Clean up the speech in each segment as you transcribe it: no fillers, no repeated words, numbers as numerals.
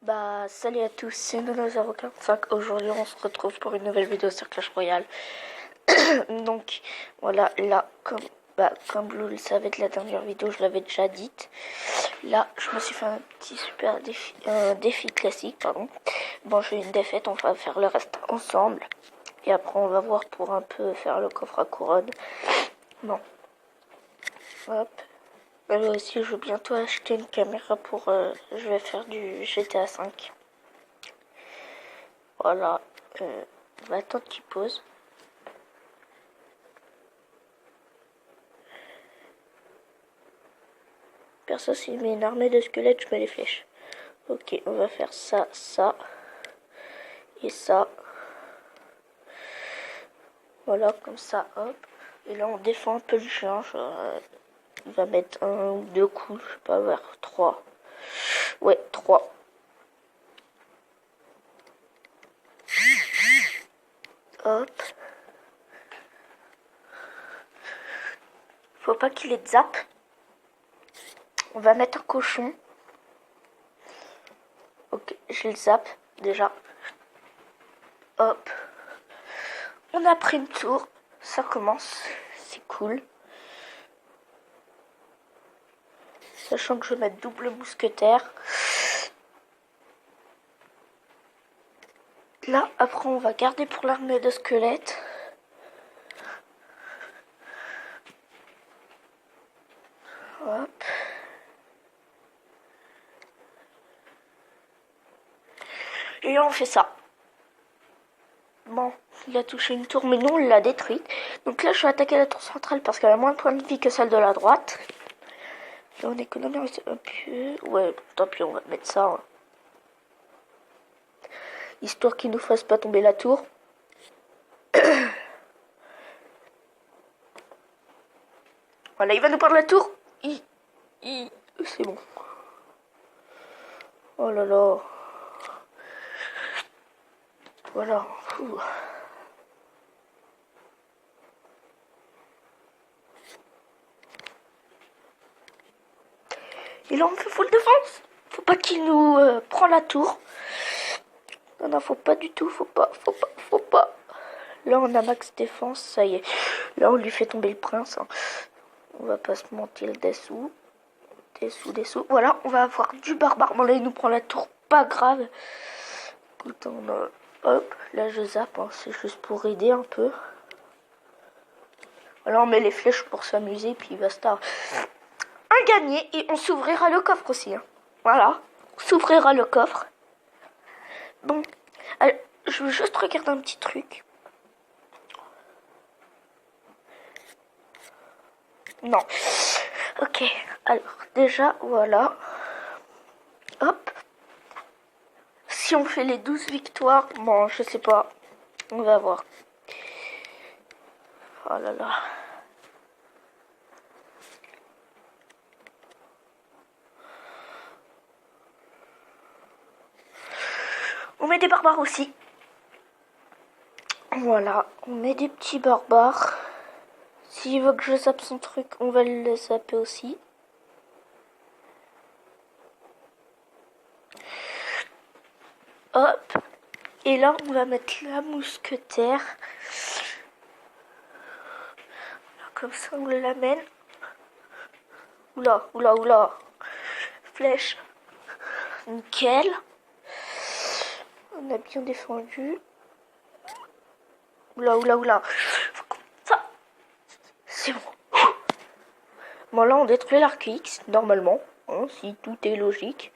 Bah, salut à tous, c'est Nono045. Aujourd'hui, on se retrouve pour une nouvelle vidéo sur Clash Royale. Donc, voilà, là, comme vous le savez de la dernière vidéo, je l'avais déjà dite. Là, je me suis fait un petit super défi, défi classique, pardon. Bon, j'ai une défaite, on va faire le reste ensemble. Et après, on va voir pour un peu faire le coffre à couronne. Bon, hop. Moi aussi, je vais bientôt acheter une caméra pour... je vais faire du GTA 5. Voilà, on va attendre qu'il pose. Perso, s'il met une armée de squelettes, je mets les flèches. Ok, on va faire ça, ça et ça. Voilà, comme ça, hop. Et là, on défend un peu le chien. Il va mettre un ou deux coups, je sais pas, vers 3. Ouais, 3. Hop. Faut pas qu'il ait de zap. On va mettre un cochon. Ok, j'ai le zap, déjà. Hop. On a pris une tour. Ça commence. C'est cool. Sachant que je vais mettre double mousquetaire. Là, après, on va garder pour l'armée de squelettes. Hop. Et là, on fait ça. Bon, il a touché une tour, mais nous, on l'a détruite. Donc là, je vais attaquer la tour centrale parce qu'elle a moins de points de vie que celle de la droite. Et on économise un peu. Ouais, tant pis, on va mettre ça. Hein. Histoire qu'il nous fasse pas tomber la tour. Voilà, il va nous prendre la tour. C'est bon. Oh là là. Voilà. Ouh. Et là, on fait full défense. Faut pas qu'il nous prend la tour. Non, non, faut pas du tout. Faut pas. Là, on a max défense. Ça y est. Là, on lui fait tomber le prince. Hein. On va pas se mentir. Dessous. Voilà, on va avoir du barbare. Bon, là, il nous prend la tour. Pas grave. Écoute, on a... Hop, là, je zappe. Hein. C'est juste pour aider un peu. Voilà, on met les flèches pour s'amuser. Puis basta. Un gagné. Et on s'ouvrira le coffre aussi. Hein. Voilà. On s'ouvrira le coffre. Bon. Alors, je veux juste regarder un petit truc. Non. Ok. Alors, déjà, voilà. Hop. Si on fait les 12 victoires, bon, je sais pas. On va voir. Oh là là. On met des barbares aussi. Voilà, on met des petits barbares. S'il veut que je zappe son truc, on va le zapper aussi. Hop. Et là, on va mettre la mousquetaire. Comme ça, on l'amène. Oula. Flèche. Nickel. On a bien défendu. Oula. Ça. C'est bon. Bon, là, on détruit l'arc X, normalement. Hein, si tout est logique.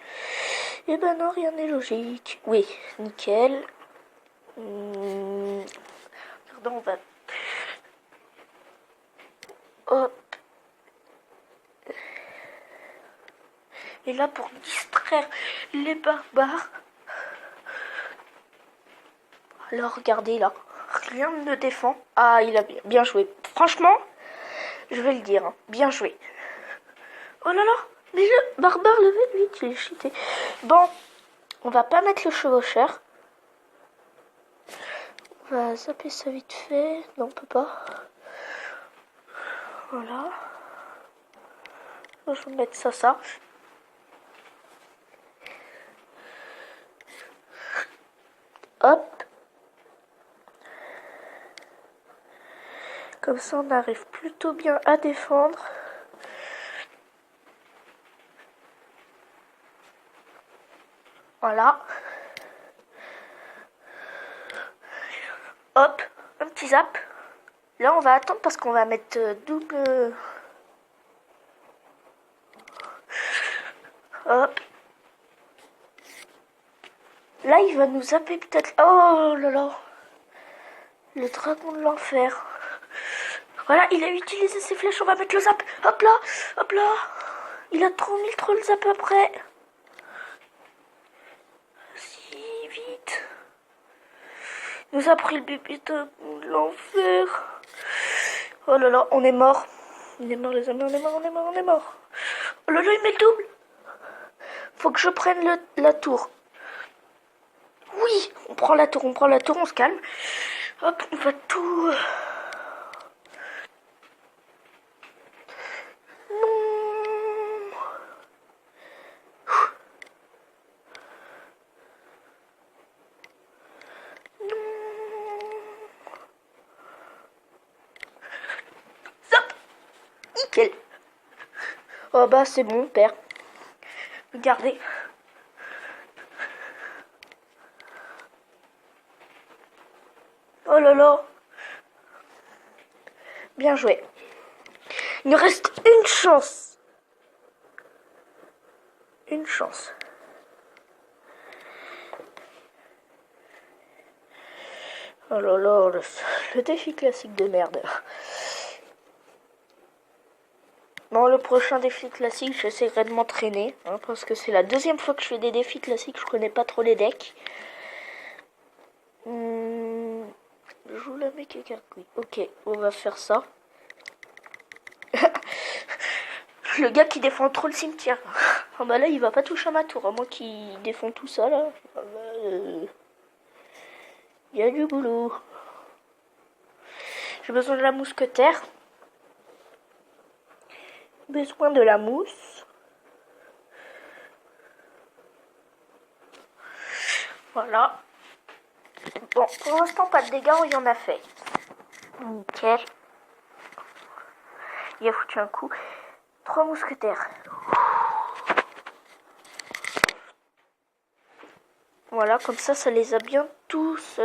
Eh ben non, rien n'est logique. Oui, nickel. Pardon, on va... Hop. Et là, pour distraire les barbares... Alors, regardez, là. Rien ne défend. Ah, il a bien joué. Franchement, je vais le dire. Hein, bien joué. Oh là là. Mais le barbare levé, lui, il est cheaté. Bon, on va pas mettre le chevaucheur. On va zapper ça vite fait. Non, on peut pas. Voilà. Je vais mettre ça. Comme ça, on arrive plutôt bien à défendre. Voilà. Hop, un petit zap. Là, on va attendre parce qu'on va mettre double... Hop. Là, il va nous zapper peut-être... Oh là là. Le dragon de l'enfer. Voilà, il a utilisé ses flèches, on va mettre le zap. Hop là, hop là. Il a trop mis trop le zap après. Si, vite. Il nous a pris le bébé de l'enfer. Oh là là, on est mort. On est mort les amis, on est mort, on est mort, on est mort. Oh là là, il met le double. Faut que je prenne la tour. Oui, on prend la tour, on se calme. Hop, on va tout... Non. Non. Zap. Nickel. Oh bah c'est bon, père. Regardez. Oh là là. Bien joué. Il nous reste une chance. Une chance. Oh là là, le défi classique de merde. Bon, le prochain défi classique, j'essaierai de m'entraîner. Hein, parce que c'est la deuxième fois que je fais des défis classiques, je connais pas trop les decks. Je joue la mec et oui. Ok, on va faire ça. Le gars qui défend trop le cimetière. Ah bah là, il va pas toucher à ma tour, à moins qu'il défend tout ça là. Ah bah, y a du boulot. J'ai besoin de la mousquetaire. Besoin de la mousse. Voilà. Bon, pour l'instant, pas de dégâts, il y en a fait. Nickel. Il a foutu un coup. 3 mousquetaires. Voilà, comme ça les a bien tous...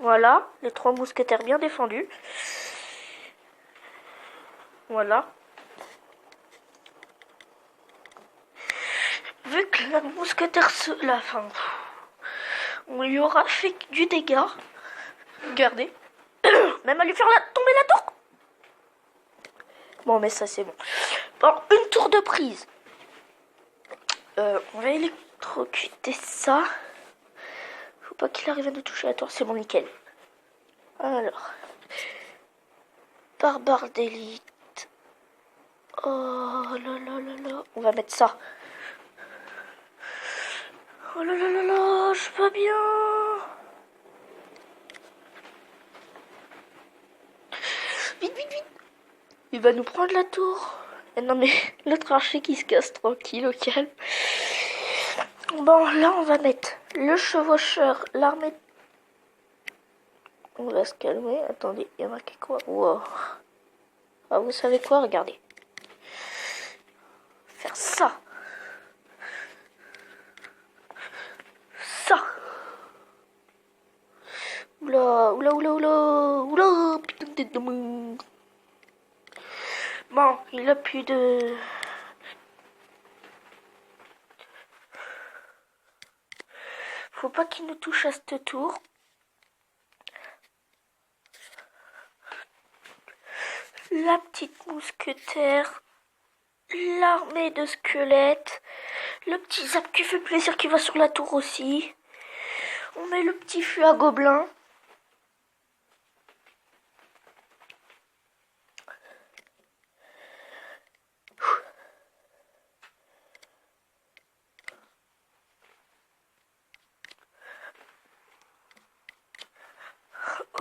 Voilà, les 3 mousquetaires bien défendus. Voilà. Vu que la mousquetaire la fin, on lui aura fait du dégât. Regardez. Même à lui faire tomber la tour. Bon, mais ça c'est bon. Bon, une tour de prise. On va électrocuter ça. Faut pas qu'il arrive à nous toucher la tour. C'est bon, nickel. Alors. Barbare d'élite. Oh là là là là. On va mettre ça. Oh là là là là. Je vais pas bien. Vite, vite, vite. Il va nous prendre la tour. Et non mais l'autre archer qui se casse tranquille au calme. Bon, là on va mettre le chevaucheur, l'armée. On va se calmer. Attendez, il y a marqué quoi? Wow. Ah, vous savez quoi? Regardez. Faire ça. Ça. Oula, oula, oula, oula, oula, putain de tête de mou. Bon, il a plus de... Faut pas qu'il nous touche à cette tour. La petite mousquetaire. L'armée de squelettes. Le petit zap qui fait plaisir qui va sur la tour aussi. On met le petit fût à gobelins.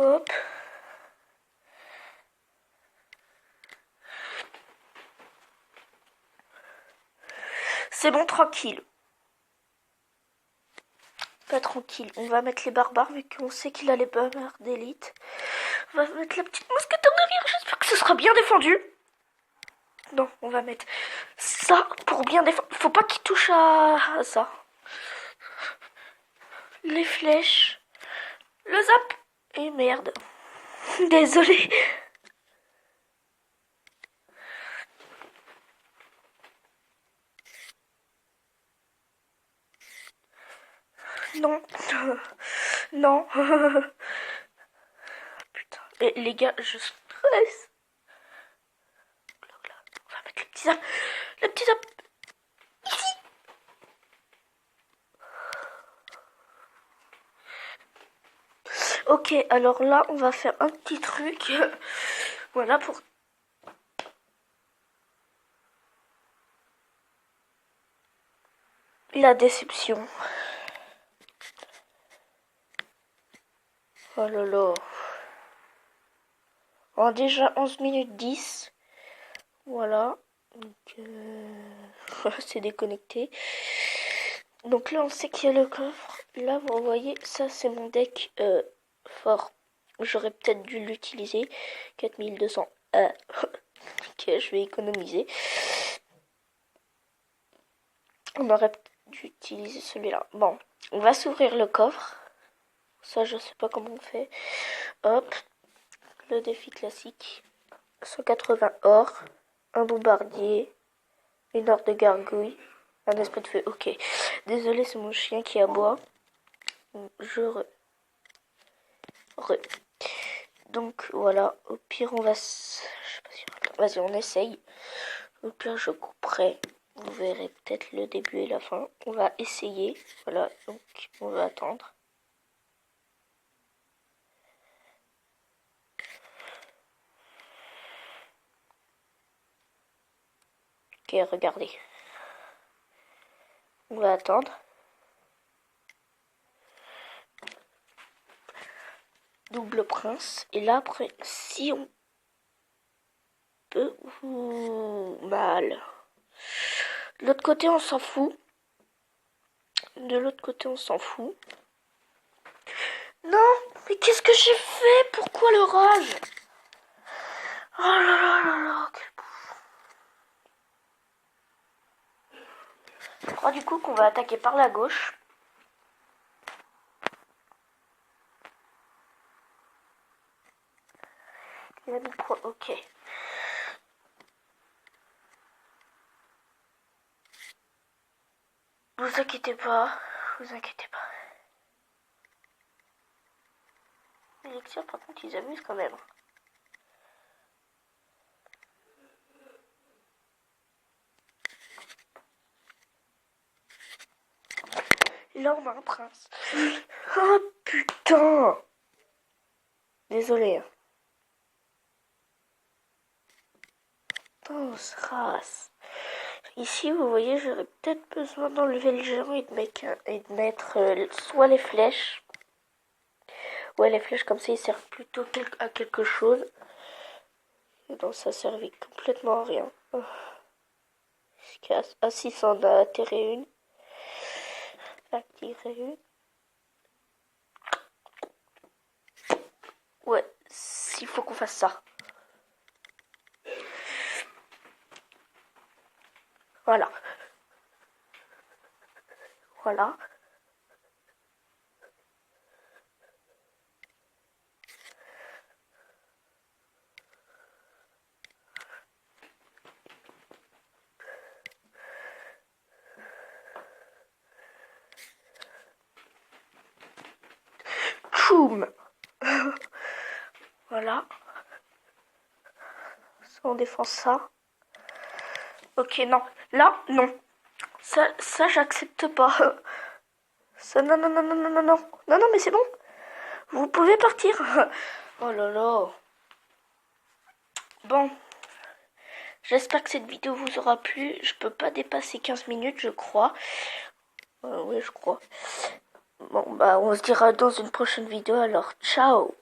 Hop. C'est bon, tranquille. pas tranquille. On va mettre les barbares vu qu'on sait qu'il a les barbares d'élite. On va mettre la petite mousquetaire derrière. J'espère que ce sera bien défendu. Non, on va mettre ça pour bien défendre. Faut pas qu'il touche à ça. Les flèches. Le zap. Et merde. Désolée. Non. Non. Putain. Et les gars, je stresse. On va mettre le petit zap. Le petit zap. Ici. Ok, alors là, on va faire un petit truc. Voilà pour... La déception. Oh là là. Oh, déjà 11 minutes 10. Voilà. Donc, c'est déconnecté. Donc là, on sait qu'il y a le coffre. Là, vous voyez, ça, c'est mon deck fort. J'aurais peut-être dû l'utiliser. 4200. Ok, je vais économiser. On aurait dû utiliser celui-là. Bon, on va s'ouvrir le coffre. Ça, je sais pas comment on fait. Hop. Le défi classique. 180 or. Un bombardier. Une horde de gargouilles. Un esprit de feu. Ok. Désolé, c'est mon chien qui aboie. Donc, voilà. Au pire, on va... Je sais pas si... Vas-y, on essaye. Au pire, je couperai. Vous verrez peut-être le début et la fin. On va essayer. Voilà. Donc, on va attendre. Ok, regardez. On va attendre. Double prince. Et là, après, si on peut... Ouh, mal. De l'autre côté, on s'en fout. De l'autre côté, on s'en fout. Non, mais qu'est-ce que j'ai fait? Pourquoi le rage? Oh là là là là, quel bouffe. Je crois du coup qu'on va attaquer par la gauche. Il a mis quoi? Ok. Vous inquiétez pas, vous inquiétez pas. L'élixir, par contre, ils amusent quand même. Là, on a un prince. Oh putain! Désolé. Hein. Putain, race. Ici, vous voyez, j'aurais peut-être besoin d'enlever le géant et de mettre soit les flèches. Ouais, les flèches comme ça, ils servent plutôt à quelque chose. Et donc, ça servait complètement à rien. Oh. Ah, si, ça en a attiré une. Ouais, s'il faut qu'on fasse ça. Voilà. Voilà. Tchoum. Voilà. Ça, on défend ça. Ok, non. Là, non. Ça j'accepte pas. Ça, non, non, non, non, non, non, non. Non, non, mais c'est bon. Vous pouvez partir. Oh là là. Bon. J'espère que cette vidéo vous aura plu. Je peux pas dépasser 15 minutes, je crois. Oui, je crois. Bon, bah, on se dira dans une prochaine vidéo. Alors, ciao.